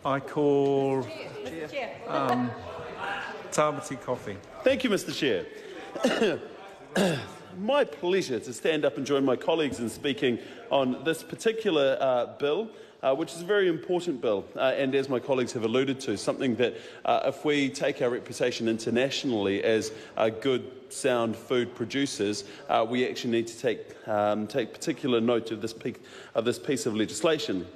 I call Tamati Coffey. Thank you, Mr. Chair. My pleasure to stand up and join my colleagues in speaking on this particular bill, which is a very important bill, and as my colleagues have alluded to, something that if we take our reputation internationally as good, sound food producers, we actually need to take particular note of this piece of legislation.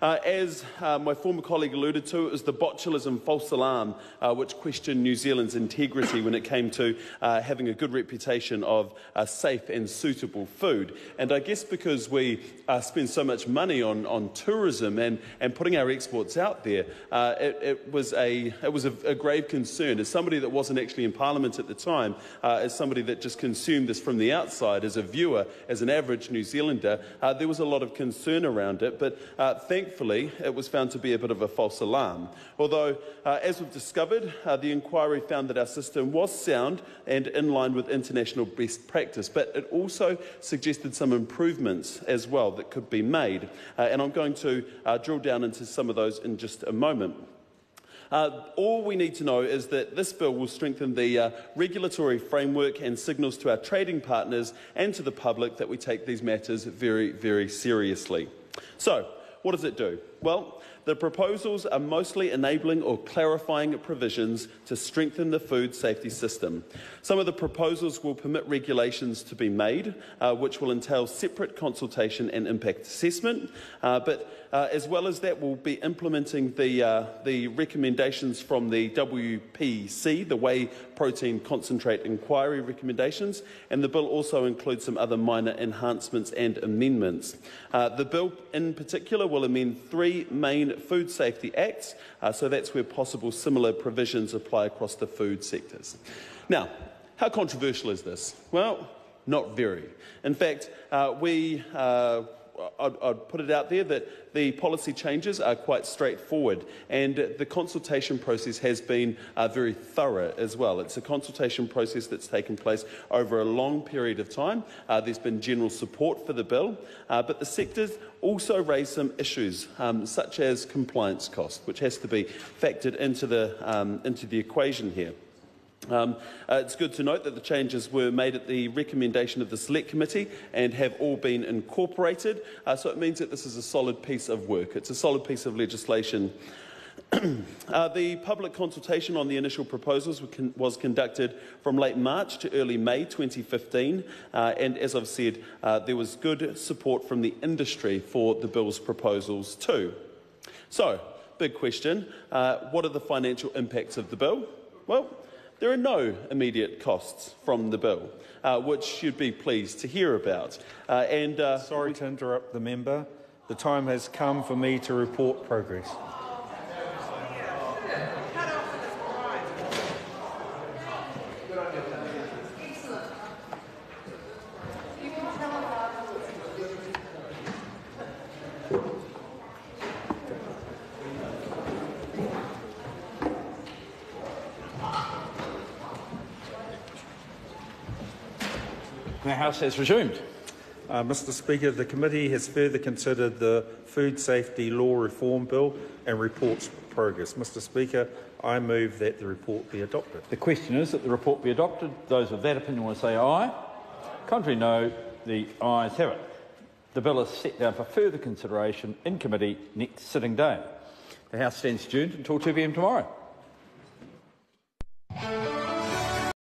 As my former colleague alluded to, it was the botulism false alarm which questioned New Zealand's integrity when it came to having a good reputation of safe and suitable food. And I guess because we spend so much money on tourism and putting our exports out there, it was a grave concern. As somebody that wasn't actually in Parliament at the time, as somebody that just consumed this from the outside, as a viewer, as an average New Zealander, there was a lot of concern around it. But thankfully, it was found to be a bit of a false alarm. Although, as we've discovered, the inquiry found that our system was sound and in line with international best practice, but it also suggested some improvements as well that could be made. And I'm going to drill down into some of those in just a moment. All we need to know is that this bill will strengthen the regulatory framework and signals to our trading partners and to the public that we take these matters very, very seriously. So, what does it do? Well, the proposals are mostly enabling or clarifying provisions to strengthen the food safety system. Some of the proposals will permit regulations to be made, which will entail separate consultation and impact assessment, but as well as that, we'll be implementing the recommendations from the WPC, the Whey Protein Concentrate Inquiry recommendations, and the bill also includes some other minor enhancements and amendments. The bill in particular will amend 3 main food safety acts, so that's where possible similar provisions apply across the food sectors. Now, how controversial is this? Well, not very. In fact, I'd put it out there that the policy changes are quite straightforward, and the consultation process has been very thorough as well. It's a consultation process that's taken place over a long period of time. There's been general support for the bill, but the sectors also raised some issues, such as compliance cost, which has to be factored into the equation here. It's good to note that the changes were made at the recommendation of the Select Committee and have all been incorporated, so it means that this is a solid piece of work. It's a solid piece of legislation. The public consultation on the initial proposals was conducted from late March to early May 2015, and as I've said, there was good support from the industry for the bill's proposals too. So, big question, what are the financial impacts of the bill? Well, there are no immediate costs from the bill, which you'd be pleased to hear about. Sorry to interrupt the member. The time has come for me to report progress. The House has resumed. Mr. Speaker, the committee has further considered the Food Safety Law Reform Bill and reports progress. Mr. Speaker, I move that the report be adopted. The question is that the report be adopted. Those of that opinion will say aye. Contrary, no. The ayes have it. The bill is set down for further consideration in committee next sitting day. The House stands adjourned until 2 p.m. tomorrow.